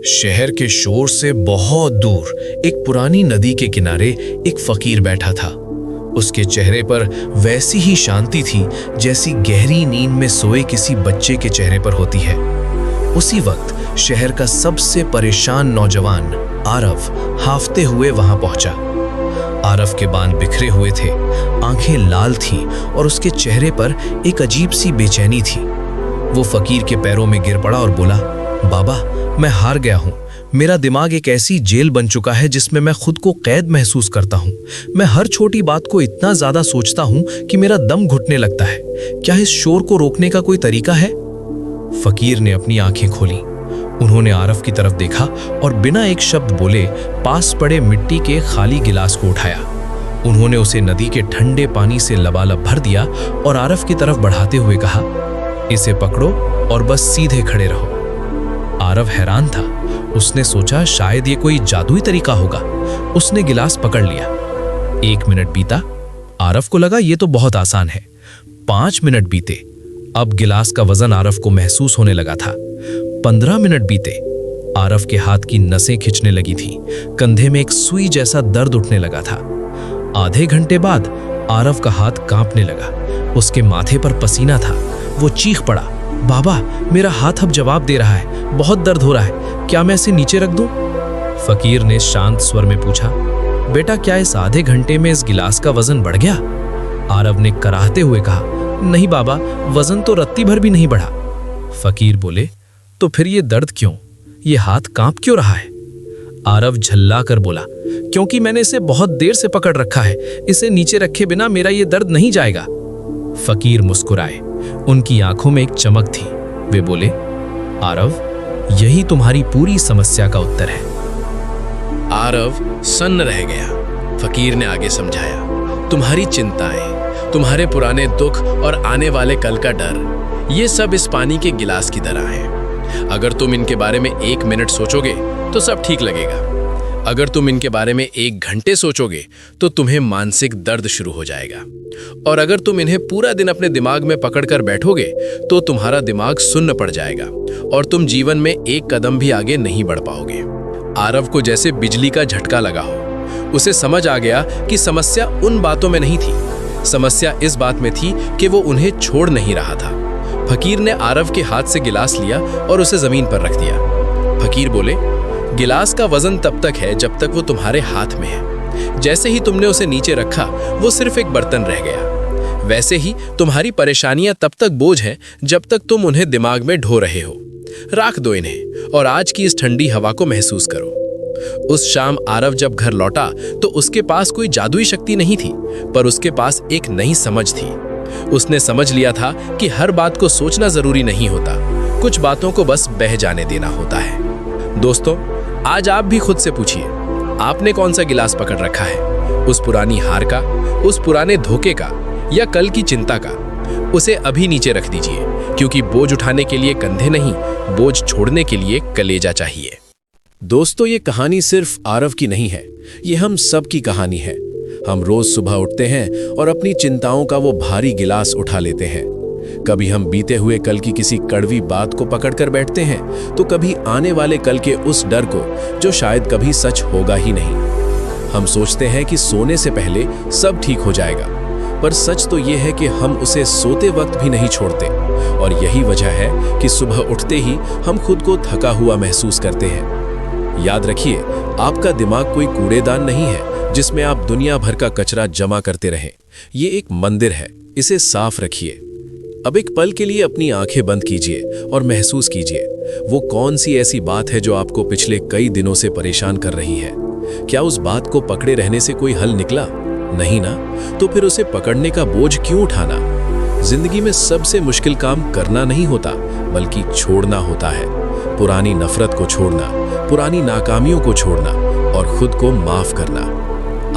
शहर के शोर से बहुत दूर एक पुरानी नदी के किनारे एक फकीर बैठा था। उसके चेहरे पर वैसी ही शांति थी जैसी गहरी नींद में सोए किसी बच्चे के चेहरे पर होती है। उसी वक्त शहर का सबसे परेशान नौजवान आरव हाफते हुए वहां पहुंचा। आरव के बाल बिखरे हुए थे, आंखें लाल थीं और उसके चेहरे पर एक अजीब सी बेचैनी थी। वो फकीर के पैरों में गिर पड़ा और बोला, बाबा, मैं हार गया हूँ। मेरा दिमाग एक ऐसी जेल बन चुका है जिसमें मैं खुद को कैद महसूस करता हूँ। मैं हर छोटी बात को इतना ज्यादा सोचता हूँ कि मेरा दम घुटने लगता है। क्या इस शोर को रोकने का कोई तरीका है? फकीर ने अपनी आंखें खोली। उन्होंने आरव की तरफ देखा और बिना एक शब्द बोले पास पड़े मिट्टी के खाली गिलास को उठाया। उन्होंने उसे नदी के ठंडे पानी से लबालब भर दिया और आरव की तरफ बढ़ाते हुए कहा, इसे पकड़ो और बस सीधे खड़े रहो। आरव हैरान था। उसने सोचा शायद ये कोई जादुई तरीका होगा। उसने गिलास पकड़ लिया। 1 मिनट बीता। आरव को लगा ये तो बहुत आसान है। 5 मिनट बीते। अब गिलास का वजन आरव को महसूस होने लगा था। 15 मिनट बीते। आरव के हाथ की नसें खिंचने लगी थी। कंधे में एक सुई जैसा दर्द उठने लगा था। आधे घंटे बाद आरव का हाथ कांपने लगा। उसके माथे पर पसीना था। वो चीख पड़ा, बाबा, मेरा हाथ अब जवाब दे रहा है। बहुत दर्द हो रहा है। क्या मैं इसे नीचे रख दूं? फकीर ने शांत स्वर में पूछा, बेटा, क्या इस आधे घंटे में इस गिलास का वजन बढ़ गया? आरव ने कराहते हुए कहा, नहीं बाबा, वजन तो रत्ती भर भी नहीं बढ़ा। फकीर बोले, तो फिर ये दर्द क्यों? ये हाथ कांप क्यों रहा है? आरव झल्ला कर बोला, क्योंकि मैंने इसे बहुत देर से पकड़ रखा है। इसे नीचे रखे बिना मेरा ये दर्द नहीं जाएगा। फकीर मुस्कुराए। उनकी आंखों में एक चमक थी। वे बोले, आरव, यही तुम्हारी पूरी समस्या का उत्तर है। आरव सन्न रह गया। फकीर ने आगे समझाया, तुम्हारी चिंताएं, तुम्हारे पुराने दुख और आने वाले कल का डर, ये सब इस पानी के गिलास की तरह है। अगर तुम इनके बारे में 1 मिनट सोचोगे तो सब ठीक लगेगा। अगर तुम इनके बारे में 1 घंटे सोचोगे तो तुम्हें मानसिक दर्द शुरू हो जाएगा। और अगर तुम इन्हें पूरा दिन अपने दिमाग में पकड़कर बैठोगे तो तुम्हारा दिमाग सुन्न पड़ जाएगा और तुम जीवन में 1 कदम भी आगे नहीं बढ़ पाओगे। आरव को जैसे बिजली का झटका लगा हो। उसे समझ आ गया कि समस्या उन बातों में नहीं थी। समस्या इस बात में थी कि वो उन्हें छोड़ नहीं रहा था। फकीर ने आरव के हाथ से गिलास लिया और उसे जमीन पर रख दिया। फकीर बोले, गिलास का वजन तब तक है जब तक वो तुम्हारे हाथ में है। जैसे ही तुमने उसे नीचे रखा, वो सिर्फ एक बर्तन रह गया। वैसे ही तुम्हारी परेशानियां तब तक बोझ हैं जब तक तुम उन्हें दिमाग में ढो रहे हो। राख दो इन्हें और आज की इस ठंडी हवा को महसूस करो। उस शाम आरव जब घर लौटा तो उसके पास कोई जादुई शक्ति नहीं थी, पर उसके पास एक नई समझ थी। उसने समझ लिया था कि हर बात को सोचना जरूरी नहीं होता, कुछ बातों को बस बह जाने देना होता है। दोस्तों, आज आप भी खुद से पूछिए, आपने कौन सा गिलास पकड़ रखा है? उस पुरानी हार का, उस पुराने धोखे का, या कल की चिंता का? उसे अभी नीचे रख दीजिए, क्योंकि बोझ उठाने के लिए कंधे नहीं, बोझ छोड़ने के लिए कलेजा चाहिए। दोस्तों, ये कहानी सिर्फ आरव की नहीं है, ये हम सब की कहानी है। हम रोज सुबह उठते हैं और अपनी चिंताओं का वो भारी गिलास उठा लेते हैं। कभी हम बीते हुए कल की किसी कड़वी बात को पकड़कर बैठते हैं, तो कभी आने वाले कल के उस डर को जो शायद कभी सच होगा ही नहीं। हम सोचते हैं कि सोने से पहले सब ठीक हो जाएगा, पर सच तो ये है कि हम उसे सोते वक्त भी नहीं छोड़ते। और यही वजह है कि सुबह उठते ही हम खुद को थका हुआ महसूस करते हैं। याद रखिए, आपका दिमाग कोई कूड़ेदान नहीं है जिसमें आप दुनिया भर का कचरा जमा करते रहें। ये एक मंदिर है, इसे साफ रखिए। अब एक पल के लिए अपनी आंखें बंद कीजिए और महसूस कीजिए, वो कौन सी ऐसी बात है जो आपको पिछले कई दिनों से परेशान कर रही है। क्या उस बात को पकड़े रहने से कोई हल निकला? नहीं ना? तो फिर उसे पकड़ने का बोझ क्यों उठाना? जिंदगी में सबसे मुश्किल काम करना नहीं होता, बल्कि छोड़ना होता है। पुरानी नफरत को छोड़ना, पुरानी नाकामियों को छोड़ना और खुद को माफ करना।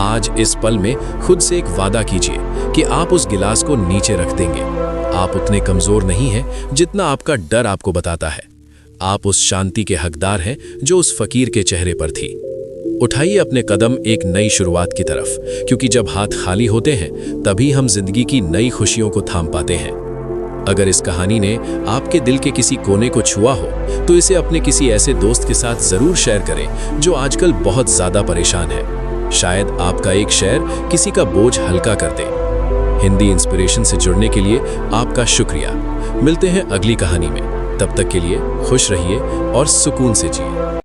आज इस पल में खुद से एक वादा कीजिए कि आप उस गिलास को नीचे रख देंगे। आप उतने कमजोर नहीं हैं जितना आपका डर आपको बताता है। आप उस शांति के हकदार हैं जो उस फकीर के चेहरे पर थी। उठाइए अपने कदम एक नई शुरुआत की तरफ, क्योंकि जब हाथ खाली होते हैं तभी हम जिंदगी की नई खुशियों को थाम पाते हैं। अगर इस कहानी ने आपके दिल के किसी कोने को छुआ हो तो इसे अपने किसी ऐसे दोस्त के साथ जरूर शेयर करें जो आजकल बहुत ज्यादा परेशान है। शायद आपका एक शेयर किसी का बोझ हल्का कर दे। हिंदी इंस्पिरेशन से जुड़ने के लिए आपका शुक्रिया। मिलते हैं अगली कहानी में। तब तक के लिए खुश रहिए और सुकून से जिए।